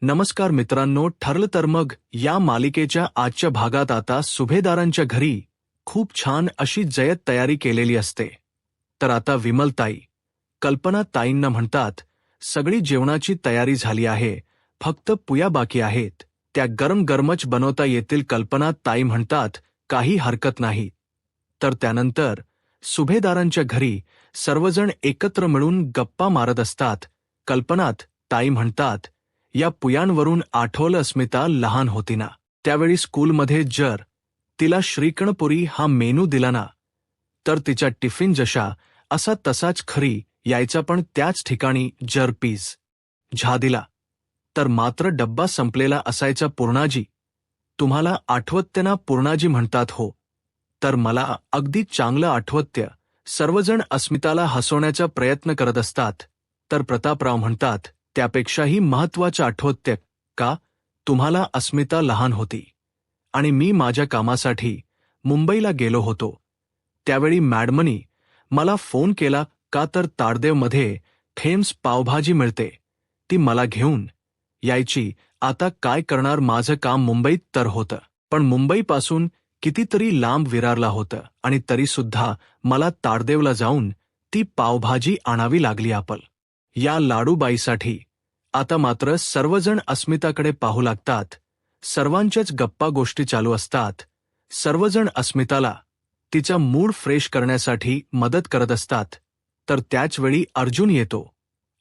नमस्कार मित्रांनो, ठरलं तर मग या मालिकेच्या आजच्या भागात आता सुभेदारांच्या घरी खूप छान अशी जय्यत तयारी केलेली असते. तर आता विमलताई, कल्पनाताईंना म्हणतात, सगळी जेवणाची तयारी झाली आहे, फक्त पुया बाकी आहेत. त्या गरम गरमच बनवता येतील. कल्पनाताई म्हणतात, काही हरकत नाही. तर त्यानंतर सुभेदारांच्या घरी सर्वजण एकत्र मिळून गप्पा मारत असतात. कल्पनाताई म्हणतात, या पुयांवरून आठवलं अस्मिता लहान होती ना, त्यावेळी स्कूलमध्ये जर तिला श्रीकणपुरी हा मेनू दिला ना, तर तिच्या टिफिन जशा असा तसाच खरी यायचा. पण त्याच ठिकाणी जर पीज झा दिला तर मात्र डब्बा संपलेला असायचा. पूर्णाजी, तुम्हाला आठवते ना? पूर्णाजी म्हणतात, हो. तर मला अगदी चांगलं आठवतं. सर्वजण अस्मिताला हसवण्याचा प्रयत्न करत असतात. तर प्रतापराव म्हणतात, त्यापेक्षाही महत्त्वाचं आठवतं का तुम्हाला? अस्मिता लहान होती आणि मी माझ्या कामासाठी मुंबईला गेलो होतो. त्यावेळी मॅडमनी मला फोन केला का तर ताडदेवमध्ये फेम्स पावभाजी मिळते, ती मला घेऊन यायची. आता काय करणार, माझं काम मुंबईत तर होतं, पण मुंबईपासून कितीतरी लांब विरारला होतं आणि तरीसुद्धा मला ताडदेवला जाऊन ती पावभाजी आणावी लागली. आपल या लाडूबाईसाठी. आता मात्र सर्वजण अस्मिताकडे पाहू लागतात. सर्वांच्याच गप्पा गोष्टी चालू असतात. सर्वजण अस्मिताला तिचा मूड फ्रेश करण्यासाठी मदत करत असतात. तर त्याचवेळी अर्जुन येतो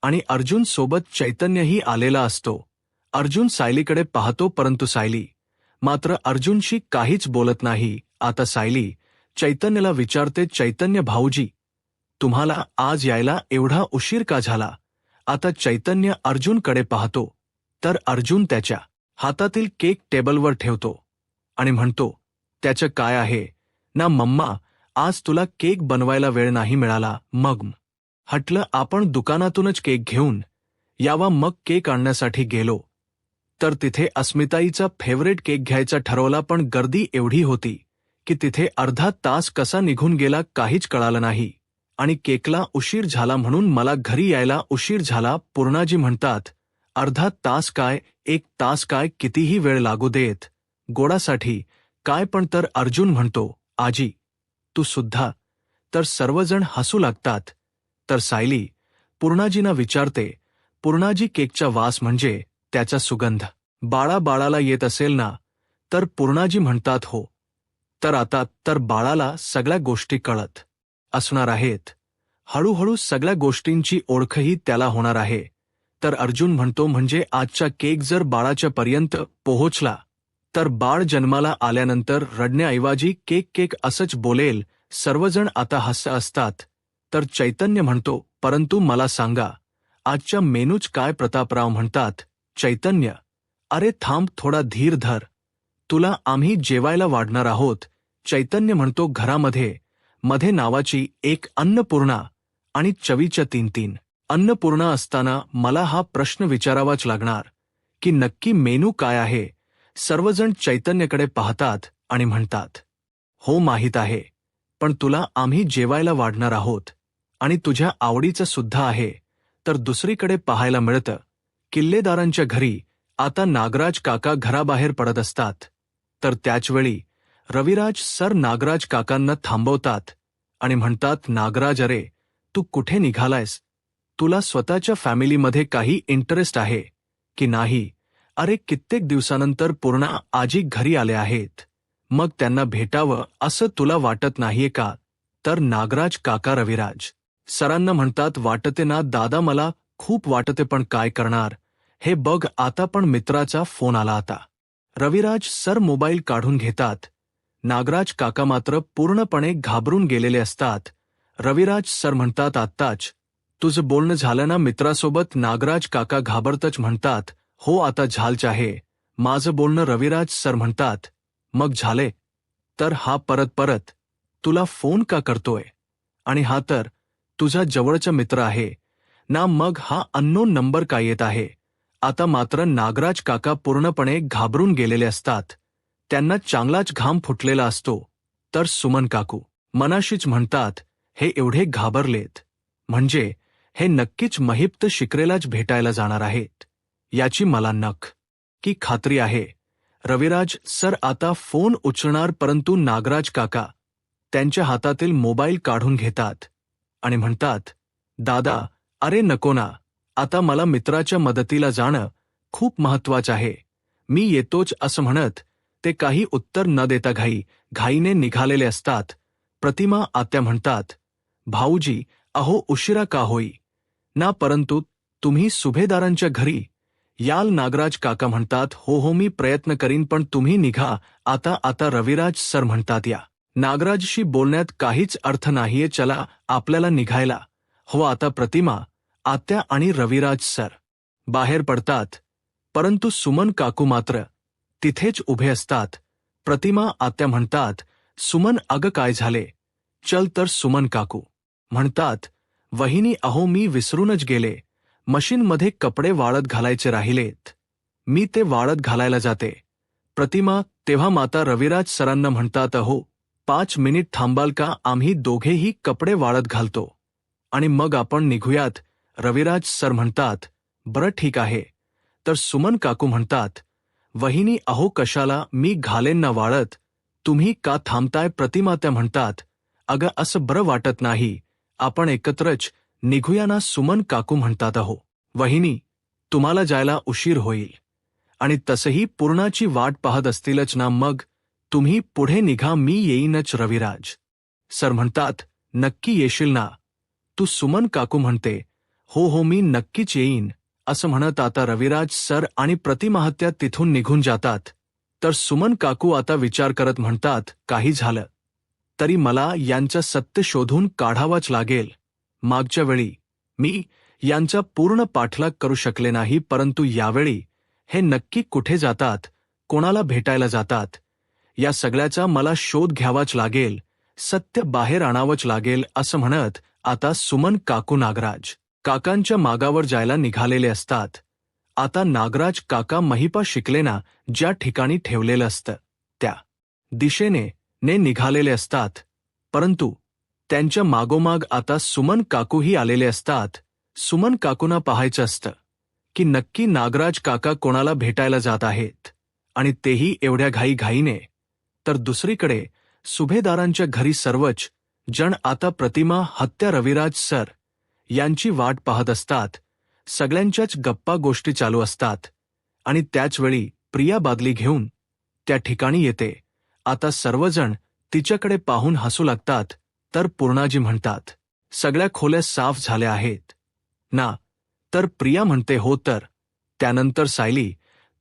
आणि अर्जुन सोबत चैतन्यही आलेला असतो. अर्जुन सायलीकडे पाहतो, परंतु सायली मात्र अर्जुनशी काहीच बोलत नाही. आता सायली चैतन्यला विचारते, चैतन्य भाऊजी, तुम्हाला आज यायला एवढा उशीर का झाला? आता चैतन्य अर्जुनकडे पाहतो, तर अर्जुन त्याच्या हातातील केक टेबलवर ठेवतो आणि म्हणतो, त्याचं काय आहे ना मम्मा, आज तुला केक बनवायला वेळ नाही मिळाला. मग हटलं आपण दुकानातूनच केक घेऊन यावा. मग केक आणण्यासाठी गेलो तर तिथे अस्मिताईचा फेवरेट केक घ्यायचा ठरवला. पण गर्दी एवढी होती की तिथे अर्धा तास कसा निघून गेला काहीच कळालं नाही आणि केकला उशीर झाला म्हणून मला घरी यायला उशीर झाला. पूर्णाजी म्हणतात, अर्धा तास काय, 1 तास काय, कितीही वेळ लागू देत गोडासाठी काय पण. तर अर्जुन म्हणतो, आजी तू सुद्धा. तर सर्वजण हसू लागतात. तर सायली पूर्णाजींना विचारते, पूर्णाजी केकचा वास म्हणजे त्याचा सुगंध बाळाला येत असेल ना? तर पूर्णाजी म्हणतात, हो. तर आता तर बाळाला सगळ्या गोष्टी कळत असणार आहेत. हळूहळू सगळ्या गोष्टींची ओळखही त्याला होणार आहे. तर अर्जुन म्हणतो, म्हणजे आजचा केक जर बाळाच्या पर्यंत पोहोचला तर बाळ जन्माला आल्यानंतर रडण्याऐवजी केक केक असंच बोलेल. सर्वजण आता हसत असतात. तर चैतन्य म्हणतो, परंतु मला सांगा आजच्या मेनूच काय? प्रतापराव म्हणतात, चैतन्य अरे थांब, थोडा धीर धर, तुला आम्ही जेवायला वाढणार आहोत. चैतन्य म्हणतो, घरामध्ये मध्ये नावाची एक अन्नपूर्णा आणि चवीच्या 3 अन्नपूर्णा असताना मला हा प्रश्न विचारावाच लागणार की नक्की मेनू काय आहे? सर्वजण चैतन्यकडे पाहतात आणि म्हणतात, हो माहीत आहे, पण तुला आम्ही जेवायला वाढणार आहोत आणि तुझ्या आवडीचं सुद्धा आहे. तर दुसरीकडे पाहायला मिळतं, किल्लेदारांच्या घरी आता नागराज काका घराबाहेर पडत असतात. तर त्याचवेळी रविराज सर नागराज काकांना थांबवतात आणि म्हणतात, नागराज अरे तू कुठे निघालायस? तुला स्वतःच्या फॅमिलीमध्ये काही इंटरेस्ट आहे की नाही? अरे कित्येक दिवसानंतर पूर्णा आजी घरी आले आहेत, मग त्यांना भेटावं असं तुला वाटत नाहीये का? तर नागराज काका रविराज सरांना म्हणतात, वाटते ना दादा, मला खूप वाटते, पण काय करणार? हे बघ आता पण मित्राचा फोन आला. आता रविराज सर मोबाईल काढून घेतात. नागराज काका मात्र पूर्णपणे घाबरून गेलेले असतात. रविराज सर म्हणतात, आत्ताच तुझं बोलणं झालं ना मित्रासोबत? नागराज काका घाबरतच म्हणतात, हो आता झालंच आहे माझं बोलणं. रविराज सर म्हणतात, मग झाले तर हा परत तुला फोन का करतोय? आणि हा तर तुझा जवळचा मित्र आहे ना, मग हा अननोन नंबर का येत आहे? आता मात्र नागराज काका पूर्णपणे घाबरून गेलेले असतात. त्यांना चांगलाच घाम फुटलेला असतो. तर सुमन काकू मनाशीच म्हणतात, हे एवढे घाबरलेत म्हणजे हे नक्कीच महिप्त शिकरेलाच भेटायला जाणार आहेत. याची मला नक्की खात्री आहे. रविराज सर आता फोन उचलणार, परंतु नागराज काका त्यांच्या हातातील मोबाईल काढून घेतात आणि म्हणतात, दादा, अरे नको ना, आता मला मित्राच्या मदतीला जाणं खूप महत्वाचं आहे, मी येतोच असं म्हणत ते काही उत्तर न देता घाईने निघालेले असतात. प्रतिमा आत्या म्हणतात, भाऊजी, अहो उशिरा का होई ना, परंतु तुम्ही सुभेदारांच्या घरी याल. नागराज काका म्हणतात, हो हो मी प्रयत्न करीन, पण तुम्ही निघा आता. आता रविराज सर म्हणतात, या नागराजशी बोलण्यात काहीच अर्थ नाहीये, चला आपल्याला निघायला हो. आता प्रतिमा आत्या आणि रविराज सर बाहेर पडतात, परंतु सुमन काकू मात्र तिथेच उभे असतात. प्रतिमा आत्या म्हणतात, सुमन, अगं काय झाले, चल तर. सुमन काकू म्हणतात, वहिनी अहो मी विसरूनच गेले, मशीनमध्ये कपडे वाळत घालायचे राहिलेत, मी ते वाळत घालायला जाते. प्रतिमा तेव्हा माता रविराज सरांना म्हणतात, अहो 5 मिनिट थांबाल का, आम्ही दोघेही कपडे वाळत घालतो आणि मग आपण निघूयात. रविराज सर म्हणतात, बरं ठीक आहे. तर सुमन काकू म्हणतात, वहिनी अहो कशाला, मी घालेन ना वाळत, तुम्ही का थांबताय. प्रतिमा त्या म्हणतात, अगं असं बरं वाटत नाही, आपण एकत्रच निघूया ना. सुमन काकू म्हणतात, अहो वहिनी, तुम्हाला जायला उशीर होईल आणि तसंही पूर्णाची वाट पाहत असतीलच ना, मग तुम्ही पुढे निघा, मी येईनच. रविराज सर म्हणतात, नक्की येशील ना तू. सुमन काकू म्हणते, हो हो मी नक्कीच येईन असं म्हणत आता रविराज सर आणि प्रतिमाहत्या तिथून निघून जातात. तर सुमन काकू आता विचार करत म्हणतात, काही झालं तरी मला यांचं सत्य शोधून काढावंच लागेल. मागच्या वेळी मी यांचा पूर्ण पाठलाग करू शकले नाही, परंतु यावेळी हे नक्की कुठे जातात, कोणाला भेटायला जातात, या सगळ्याचा मला शोध घ्यावाच लागेल, सत्य बाहेर आणावंच लागेल असं म्हणत आता सुमन काकू नागराज काकांच्या मागावर जायला निघालेले असतात. आता नागराज काका महिपा शिकलेना ज्या ठिकाणी ठेवलेलं असतं त्या दिशेने निघालेले असतात, परंतु त्यांच्या मागोमाग आता सुमन काकूही आलेले असतात. सुमन काकूंना पाहायचं असतं की नक्की नागराज काका कोणाला भेटायला जात आहेत आणि तेही एवढ्या घाईघाईने. तर दुसरीकडे सुभेदारांच्या घरी सर्वच जण आता प्रतिमा हत्या रविराज सर यांची वाट पाहत असतात. सगळ्यांच्याच गप्पा गोष्टी चालू असतात आणि त्याचवेळी प्रिया बादली घेऊन त्या ठिकाणी येते. आता सर्वजण तिच्याकडे पाहून हसू लागतात. तर पूर्णाजी म्हणतात, सगळ्या खोल्या साफ झाल्या आहेत ना. तर प्रिया म्हणते, हो. तर त्यानंतर सायली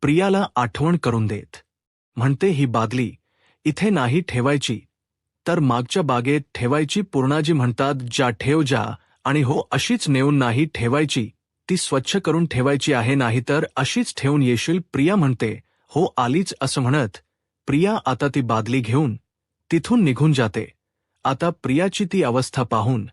प्रियाला आठवण करून देत म्हणते, ही बादली इथे नाही ठेवायची, तर मागच्या बागेत ठेवायची. पूर्णाजी म्हणतात, जा ठेव जा, आणि हो अशीच नेऊन नाही ठेवायची, ती स्वच्छ करून ठेवायची आहे, नाही तर अशीच ठेवून येशील. प्रिया म्हणते, हो आलीच असं म्हणत प्रिया आता ती बादली घेऊन तिथून निघून जाते. आता प्रियाची ती अवस्था पाहून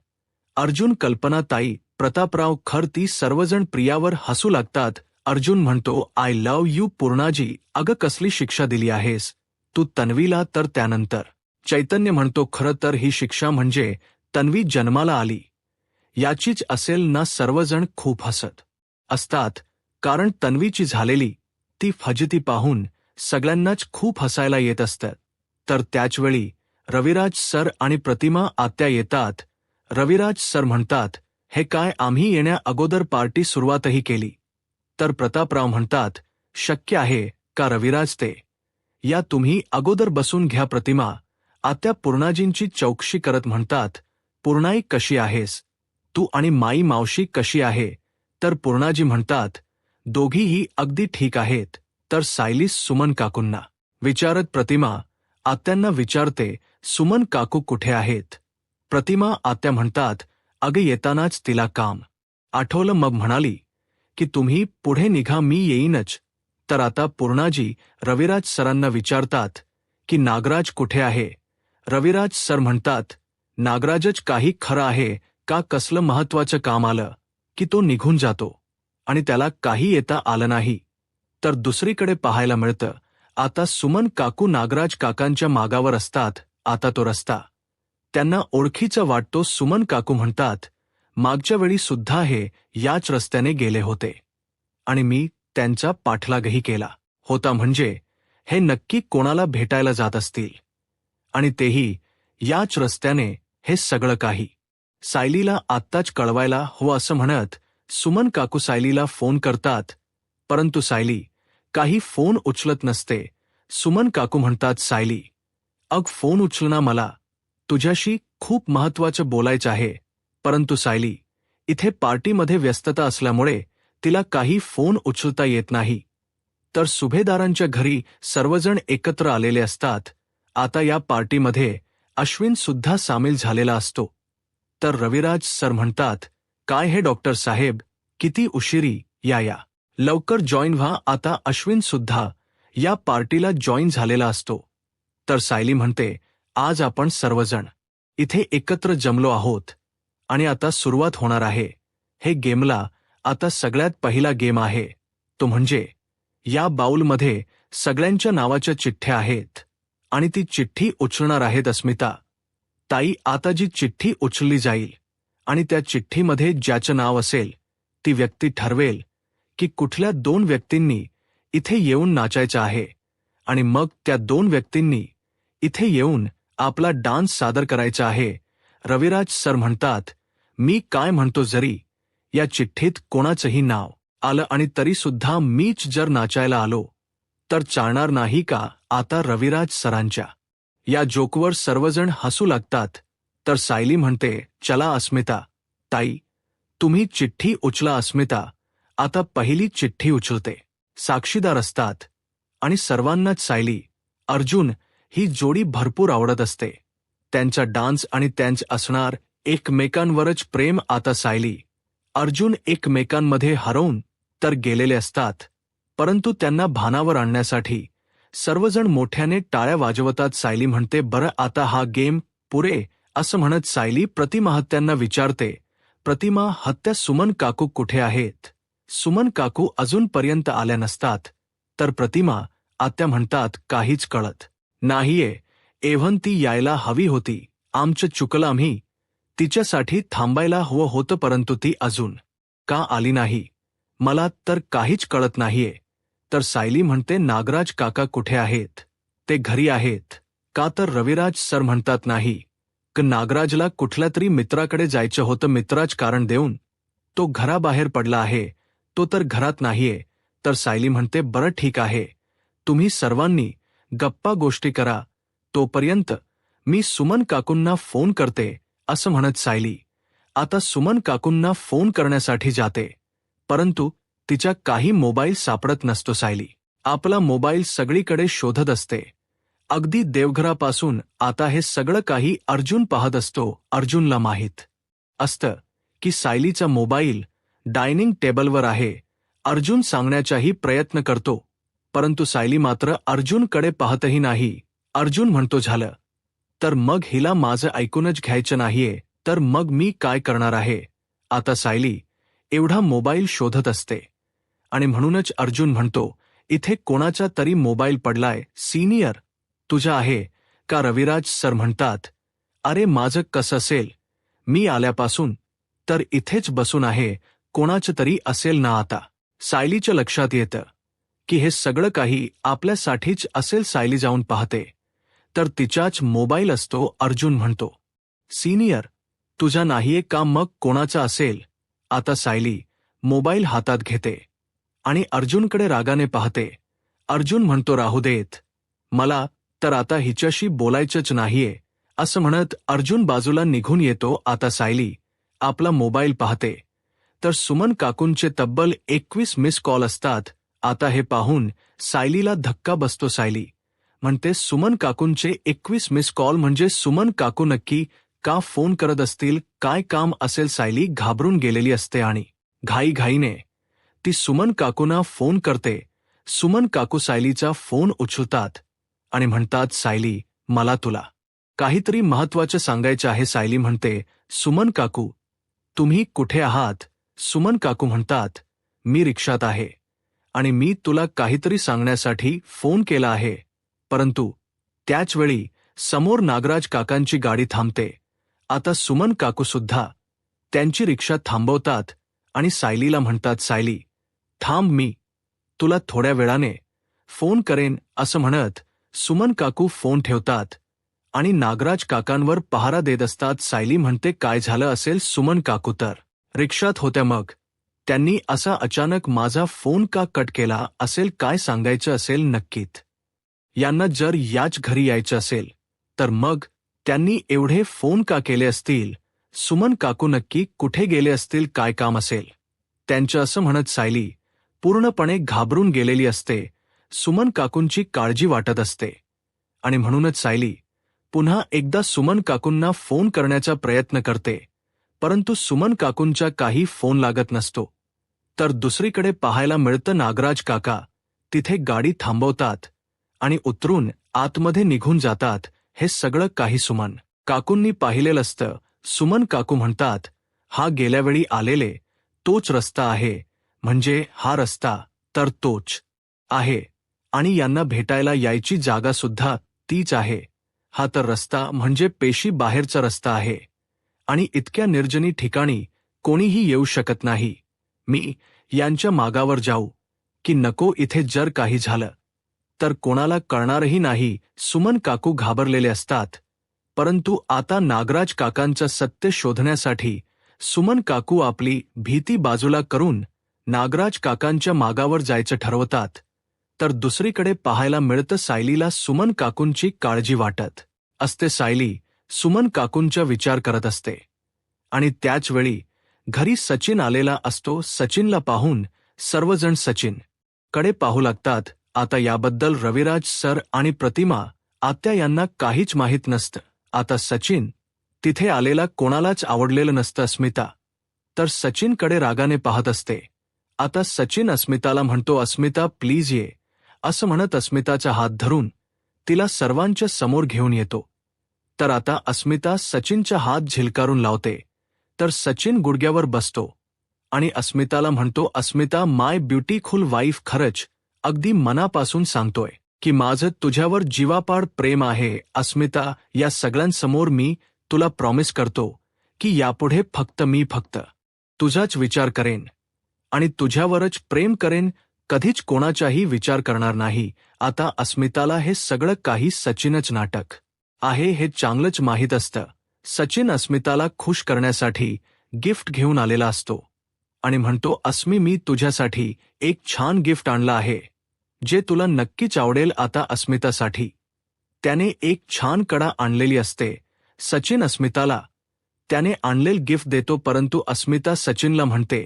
अर्जुन, कल्पनाताई, प्रतापराव, खर ती सर्वजण प्रियावर हसू लागतात. अर्जुन म्हणतो, आय लव्ह यू पूर्णाजी, अगं कसली शिक्षा दिली आहेस तू तन्वीला. तर त्यानंतर चैतन्य म्हणतो, खरं तर ही शिक्षा म्हणजे तन्वी जन्माला आली याचीच असेल ना. सर्वजण खूप हसत असतात, कारण तन्वीची झालेली ती फजिती पाहून सगळ्यांनाच खूप हसायला येत असतं. तर त्याचवेळी रविराज सर आणि प्रतिमा आत्या येतात. रविराज सर म्हणतात, हे काय, आम्ही येण्या अगोदर पार्टी सुरुवातही केली. तर प्रतापराव म्हणतात, शक्य आहे का रविराज, ते या तुम्ही अगोदर बसून घ्या. प्रतिमा आत्या पूर्णाजींची चौकशी करत म्हणतात, पूर्णाई कशी आहेस तू, आणि माई मावशी कशी आहे. तर पूर्णाजी म्हणतात, दोघीही अगदी ठीक आहेत. तर सायली सुमन काकूंना विचारत प्रतिमा आत्यांना विचारते, सुमन काकू कुठे आहेत. प्रतिमा आत्या म्हणतात, अगं येतानाच तिला काम आठवलं, मग म्हणाली की तुम्ही पुढे निघा, मी येईनच. तर आता पूर्णाजी रविराज सरांना विचारतात की नागराज कुठे आहे. रविराज सर म्हणतात, नागराजच काही खरं आहे का, कसलं महत्वाचं काम आलं की तो निघून जातो आणि त्याला काही येता आलं नाही. तर दुसरीकडे पाहायला मिळतं, आता सुमन काकू नागराज काकांच्या मागावर असतात. आता तो रस्ता त्यांना ओळखीचा वाटतो. सुमन काकू म्हणतात, मागच्या वेळी सुद्धा हे याच रस्त्याने गेले होते आणि मी त्यांचा पाठलागही केला होता. म्हणजे हे नक्की कोणाला भेटायला जात असतील, आणि तेही याच रस्त्याने. हे सगळं काही सायलीला आत्ताच कळवायला हवं असं म्हणत सुमन काकू सायलीला फोन करतात, परंतु सायली काही फोन उचलत नसते. सुमन काकू म्हणतात, सायली, अग फोन उचलना, मला तुझ्याशी खूप महत्वाचं बोलायचं आहे. परंतु सायली इथे पार्टीमध्ये व्यस्तता असल्यामुळे तिला काही फोन उचलता येत नाही. तर सुभेदारांच्या घरी सर्वजण एकत्र आलेले असतात. आता या पार्टीमध्ये अश्विन सुद्धा सामील झालेला असतो. तर रविराज सर म्हणतात, काय हे डॉक्टर साहेब, किती उशिरी, या लवकर जॉईन व्हा. आता अश्विन सुद्धा या पार्टीला जॉईन झालेला असतो. तर सायली म्हणते, आज आपण सर्वजण इथे एकत्र जमलो आहोत आणि आता सुरुवात होणार आहे. हे गेमला आता सगळ्यात पहिला गेम आहे, तो म्हणजे या बाउलमध्ये सगळ्यांच्या नावाच्या चिठ्ठ्या आहेत आणि ती चिठ्ठी उचलणार आहेत अस्मिता ताई. आता जी चिठ्ठी उचलली जाईल आणि त्या चिठ्ठीमध्ये ज्याचं नाव असेल ती व्यक्ती ठरवेल की कुठल्या 2 व्यक्तींनी इथे येऊन नाचायचं आहे, आणि मग त्या 2 व्यक्तींनी इथे येऊन आपला डान्स सादर करायचा आहे. रविराज सर म्हणतात, मी काय म्हणतो, जरी या चिठ्ठीत कोणाचंही नाव आलं आणि तरी सुद्धा मीच जर नाचायला आलो तर चालणार नाही का? आता रविराज सरांच्या या जोकवर सर्वजण हसू लागतात. तर सायली म्हणते, चला अस्मिता ताई, तुम्ही चिठ्ठी उचला. अस्मिता आता पहिली चिठ्ठी उचलते. साक्षीदार असतात आणि सर्वांनाच सायली अर्जुन ही जोडी भरपूर आवडत असते. त्यांचा डान्स आणि त्यांचं असणार एकमेकांवरच प्रेम. आता सायली अर्जुन एकमेकांमध्ये हरवून तर गेलेले असतात, परंतु त्यांना भानावर आणण्यासाठी सर्वजण मोठ्याने टाळ्या वाजवतात. सायली म्हणते, बरं आता हा गेम पुरे. असं म्हणत सायली प्रतिमा हत्यांना विचारते, प्रतिमा हत्या, सुमन काकू कुठे आहेत? सुमन काकू अजूनपर्यंत आल्या नसतात. तर प्रतिमा आत्या म्हणतात, काहीच कळत नाहीये. एव्हन ती यायला हवी होती. आमचं चुकलं, आम्ही तिच्यासाठी थांबायला हवं होतं, परंतु ती अजून का आली नाही? मला तर काहीच कळत नाहीये. तर सायली म्हणते, नागराज काका कुठे आहेत? ते घरी आहेत का? तर रविराज सर म्हणतात, नाही, नागराजला कुठल्या तरी मित्राकडे जायचं होतं. मित्राज कारण देऊन तो घराबाहेर पडला आहे, तो तर घरात नाहीये. तर सायली म्हणते, बरं ठीक आहे, तुम्ही सर्वांनी गप्पा गोष्टी करा, तोपर्यंत मी सुमन काकूंना फोन करते. असं म्हणत सायली आता सुमन काकूंना फोन करण्यासाठी जाते, परंतु तिच्या काही मोबाईल सापडत नसतो. सायली आपला मोबाईल सगळीकडे शोधत असते, अगदी देवघरापासून. आता हे सगळं काही अर्जुन पाहत असतो. अर्जुनला माहीत असतं की सायलीचा मोबाईल डायनिंग टेबलवर आहे. अर्जुन सांगण्याचाही प्रयत्न करतो, परंतु सायली मात्र अर्जुनकडे पाहतही नाही. अर्जुन म्हणतो, झालं तर मग हिला माझं ऐकूनच घ्यायचं नाहीये, तर मग मी काय करणार आहे? आता सायली एवढा मोबाईल शोधत असते आणि म्हणूनच अर्जुन म्हणतो, इथे कोणाचा तरी मोबाईल पडलाय. सिनियर तुझा आहे का? रविराज सर म्हणतात, अरे माझं कसं असेल, मी आल्यापासून तर इथेच बसून आहे, कोणाचं तरी असेल ना. आता सायलीच्या लक्षात येतं की हे सगळं काही आपल्यासाठीच असेल. सायली जाऊन पाहते तर तिच्याच मोबाईल असतो. अर्जुन म्हणतो, सिनियर तुझा नाहीये का? मग कोणाचा असेल? आता सायली मोबाईल हातात घेते आणि अर्जुनकडे रागाने पाहते. अर्जुन म्हणतो, राहू देत, मला तर आता हिच्याशी बोलायचंच नाहीये. असं म्हणत अर्जुन बाजूला निघून येतो. आता सायली आपला मोबाईल पाहते तर सुमन काकूंचे तब्बल 21 मिस कॉल असतात. आता हे पाहून सायलीला धक्का बसतो. सायली म्हणते, सुमन काकूंचे 21 मिस कॉल म्हणजे सुमन काकू नक्की का फोन करत असतील? काय काम असेल? सायली घाबरून गेलेली असते आणि घाईघाईने ती सुमन काकूंना फोन करते. सुमन काकू सायलीचा फोन उचलतात आणि म्हणतात, सायली मला तुला काहीतरी महत्वाचं सांगायचं आहे. सायली म्हणते, सुमन काकू तुम्ही कुठे आहात? सुमन काकू म्हणतात, मी रिक्षात आहे आणि मी तुला काहीतरी सांगण्यासाठी फोन केला आहे. परंतु त्याचवेळी समोर नागराज काकांची गाडी थांबते. आता सुमन काकू सुद्धा त्यांची रिक्षा थांबवतात आणि सायलीला म्हणतात, सायली थांब, मी तुला थोड्या वेळाने फोन करेन असं म्हणत सुमन काकू फोन ठेवतात आणि नागराज काकांवर पहारा देत असतात. सायली म्हणते, काय झालं असेल सुमन काकू तर रिक्षात होत्या, मग त्यांनी असा अचानक माझा फोन का कट केला असेल, काय सांगायचं असेल नक्कीत. यांना जर याच घरी यायचं असेल तर मग त्यांनी एवढे फोन का केले असतील. सुमन काकू नक्की कुठे गेले असतील, काय काम असेल त्यांचं असं म्हणत सायली पूर्णपणे घाबरून गेलेली असते. सुमन काकूंची काळजी वाटत असते आणि म्हणूनच सायली पुन्हा एकदा सुमन काकूंना फोन करण्याचा प्रयत्न करते, परंतु सुमन काकूंचा काही फोन लागत नसतो. तर दुसरीकडे पाहायला मिळतं नागराज काका तिथे गाडी थांबवतात आणि उतरून आतमध्ये निघून जातात. हे सगळं काही सुमन काकूंनी पाहिलेलं असतं. सुमन काकू म्हणतात, हा गेल्यावेळी आलेले तोच रस्ता आहे, म्हणजे हा रस्ता तर तोच आहे आणि यांना भेटायला यायची जागा सुद्धा तीच आहे. हा तर रस्ता म्हणजे पेशी बाहेरचा रस्ता आहे आणि इतक्या निर्जनी ठिकाणी कोणीही येऊ शकत नाही. मी यांच्या मागावर जाऊ की नको, इथे जर काही झालं तर कोणाला कळणारही नाही. सुमन काकू घाबरलेले असतात, परंतु आता नागराज काकांचं सत्य शोधण्यासाठी सुमन काकू आपली भीती बाजूला करून नागराज काकांच्या मागावर जायचं ठरवतात. तर दुसरीकडे पाहायला मिळतं सायलीला सुमन काकूंची काळजी वाटत असते. सायली सुमन काकूंचा विचार करत असते आणि त्याच वेळी घरी सचिन आलेला असतो. सचिनला पाहून सर्वजण सचिन कडे पाहू लागतात. आता याबद्दल रविराज सर आणि प्रतिमा आत्या यांना काहीच माहीत नसतं. आता सचिन तिथे आलेला कोणालाच आवडलेलं नसतं. अस्मिता तर सचिनकडे रागाने पाहत असते. आता सचिन अस्मिताला म्हणतो, अस्मिता प्लीज ये, असं म्हणत अस्मिताचा हात धरून तिला सर्वांच्या समोर घेऊन येतो. तर आता अस्मिता सचिनचा हात झिलकारून लावते. तर सचिन गुडघ्यावर बसतो आणि अस्मिताला म्हणतो, अस्मिता माय ब्युटीफुल वाईफ, खरंच अगदी मनापासून सांगतोय की माझं तुझ्यावर जीवापाड प्रेम आहे. अस्मिता, या सगळ्यांसमोर मी तुला प्रॉमिस करतो की यापुढे फक्त तुझाच विचार करेन आणि तुझ्यावरच प्रेम करेन, कधीच कोणाचाही विचार करणार नाही. आता अस्मिताला हे सगळं काही सचिनच नाटक आहे हे चांगलंच माहीत असतं. सचिन अस्मिताला खुश करण्यासाठी गिफ्ट घेऊन आलेला असतो आणि म्हणतो, अस्मी मी तुझ्यासाठी एक छान गिफ्ट आणलं आहे जे तुला नक्कीच आवडेल. आता अस्मितासाठी त्याने एक छान कडा आणलेली असते. सचिन अस्मिताला त्याने आणलेलं गिफ्ट देतो, परंतु अस्मिता सचिनला म्हणते,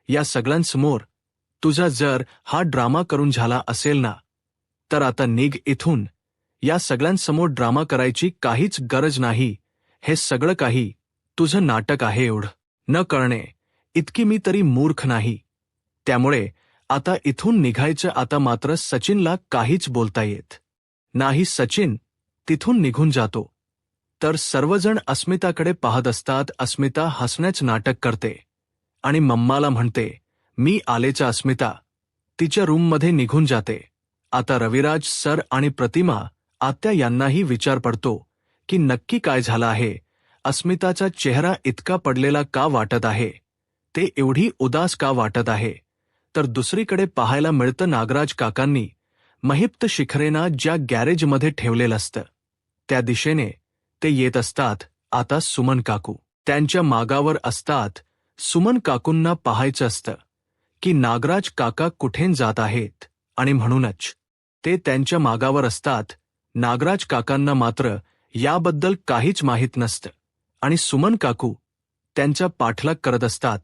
या सगळ्यांसमोर तुझा जर हा ड्रामा करून झाला असेल ना तर आता निघ इथून. या सगळ्यांसमोर ड्रामा करायची काहीच गरज नाही. हे सगळं काही तुझं नाटक आहे. एवढं न कळणे इतकी मी तरी मूर्ख नाही. त्यामुळे आता इथून निघायचं. आता मात्र सचिनला काहीच बोलता येत नाही. सचिन तिथून निघून जातो. तर सर्वजण अस्मिताकडे पाहत असतात. अस्मिता हसण्याचं नाटक करते आणि मम्माला म्हणते, मी आलेचा. अस्मिता तिच्या रूममध्ये निघून जाते. आता रविराज सर आणि प्रतिमा आत्या यांनाही विचार पडतो की नक्की काय झालं आहे. अस्मिताचा चेहरा इतका पडलेला का वाटत आहे, ते एवढी उदास का वाटत आहे. तर दुसरीकडे पाहायला मिळतं नागराज काकांनी महिप्त शिखरेना ज्या गॅरेजमध्ये ठेवलेलं असतं त्या दिशेने ते येत असतात. आता सुमन काकू त्यांच्या मागावर असतात. सुमन काकूंना पाहायचं असतं की नागराज काका कुठे जात आहेत आणि म्हणूनच ते त्यांच्या मागावर असतात. नागराज काकांना मात्र याबद्दल काहीच माहीत नसतं आणि सुमन काकू त्यांचा पाठलाग करत असतात.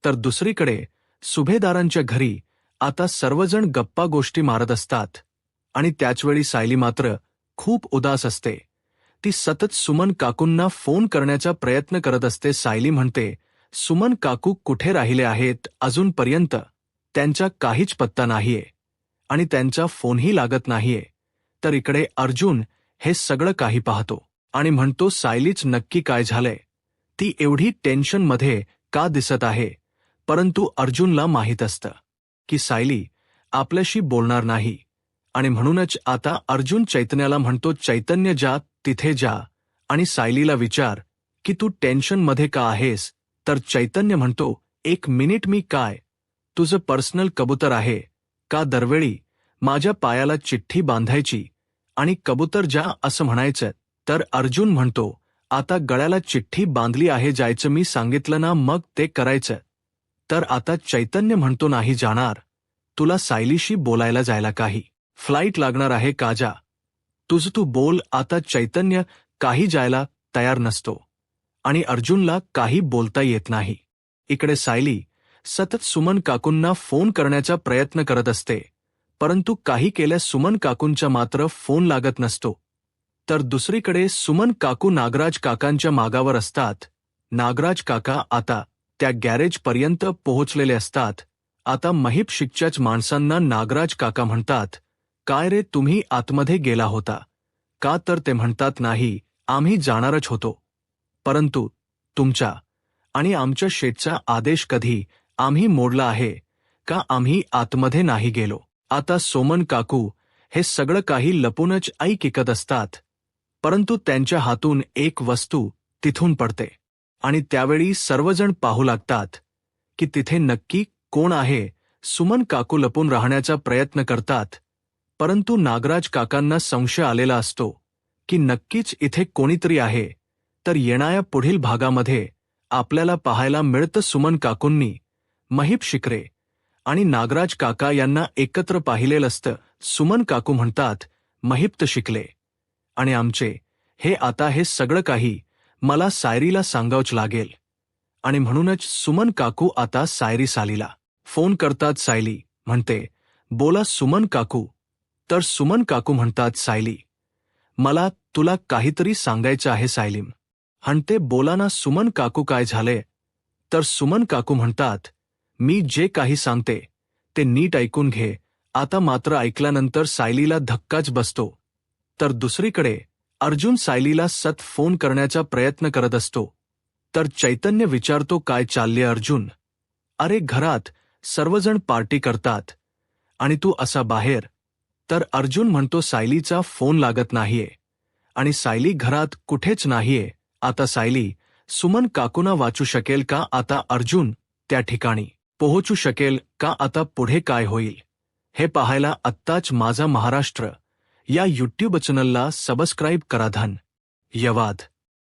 तर दुसरीकडे सुभेदारांच्या घरी आता सर्वजण गप्पा गोष्टी मारत असतात आणि त्याचवेळी सायली मात्र खूप उदास असते. ती सतत सुमन काकूंना फोन करण्याचा प्रयत्न करत असते. सायली म्हणते, सुमन काकू कुठे राहिले आहेत, अजूनपर्यंत त्यांचा काहीच पत्ता नाहीये आणि त्यांचा फोनही लागत नाहीये. तर इकडे अर्जुन हे सगळं काही पाहतो आणि म्हणतो, सायलीच नक्की काय झालंय, ती एवढी टेन्शनमध्ये का दिसत आहे. परंतु अर्जुनला माहीत असतं की सायली आपल्याशी बोलणार नाही आणि म्हणूनच आता अर्जुन चैतन्याला म्हणतो, चैतन्य जा, तिथे जा आणि सायलीला विचार की तू टेन्शनमध्ये का आहेस. तर चैतन्य म्हणतो, एक मिनिट, मी काय तुझं पर्सनल कबूतर आहे का दरवेळी माझ्या पायाला चिठ्ठी बांधायची आणि कबूतर जा असं म्हणायचं. तर अर्जुन म्हणतो, आता गळ्याला चिठ्ठी बांधली आहे, जायचं मी सांगितलं ना, मग ते करायचं. तर आता चैतन्य म्हणतो, नाही जाणार, तुला सायलीशी बोलायला जायला काही फ्लाईट लागणार आहे का, जा तुझं तू बोल. आता चैतन्य काही जायला तयार नसतो आणि अर्जुनला काही बोलता येत नाही. इकडे सायली सतत सुमन काकूंना फोन करण्याचा प्रयत्न करत असते, परंतु काही केल्यास सुमन काकूंचा मात्र फोन लागत नसतो. तर दुसरीकडे सुमन काकू नागराज काकांच्या मागावर असतात. नागराज काका आता त्या गॅरेजपर्यंत पोहोचलेले असतात. आता महिप शिकच्याच माणसांना नागराज काका म्हणतात, काय रे, तुम्ही आतमध्ये गेला होता का? तर ते म्हणतात, नाही, आम्ही जाणारच होतो, परंतु तुमच्या आणि आमच्या शेठचा आदेश कधी आम्ही मोडला आहे का? आम्ही आतमध्ये नाही गेलो. आता सोमन काकू हे सगळं काही लपूनच ऐकत असतात, परंतु त्यांच्या हातून एक वस्तू तिथून पडते आणि त्यावेळी सर्वजण पाहू लागतात की तिथे नक्की कोण आहे. सुमन काकू लपून राहण्याचा प्रयत्न करतात, परंतु नागराज काकांना संशय आलेला असतो की नक्कीच इथे कोणीतरी आहे. तर येणाऱ्या पुढील भागामध्ये आपल्याला पाहायला मिळतं सुमन काकूंनी महिप शिकरे आणि नागराज काका यांना एकत्र पाहिलेलं असतं. सुमन काकू म्हणतात, महिप तर शिकले आणि आमचे हे आता हे सगळं काही मला सायरीला सांगावंच लागेल. आणि म्हणूनच सुमन काकू आता सायलीला फोन करतात. सायली म्हणते, बोला सुमन काकू. तर सुमन काकू म्हणतात, सायली, मला तुला काहीतरी सांगायचं आहे. सायली म्हणते, बोला ना सुमन काकू, काय झाले? तर सुमन काकू म्हणतात, मी जे काही सांगते ते नीट ऐकून घे. आता मात्र ऐकल्यानंतर सायलीला धक्काच बसतो. तर दुसरीकडे अर्जुन सायलीला सतत फोन करण्याचा प्रयत्न करत असतो. तर चैतन्य विचारतो, काय चालले अर्जुन? अरे घरात सर्वजण पार्टी करतात आणि तू असा बाहेर. तर अर्जुन म्हणतो, सायलीचा फोन लागत नाहीये आणि सायली घरात कुठेच नाहीये. आता सायली सुमन काकूंना वाचू शकेल का? आता अर्जुन त्या ठिकाणी पोहोचू शकेल का? आता पुढे काय होईल हे पाहायला आत्ताच माझा महाराष्ट्र या यूट्यूब चॅनलला सबस्क्राईब करा. धन्यवाद.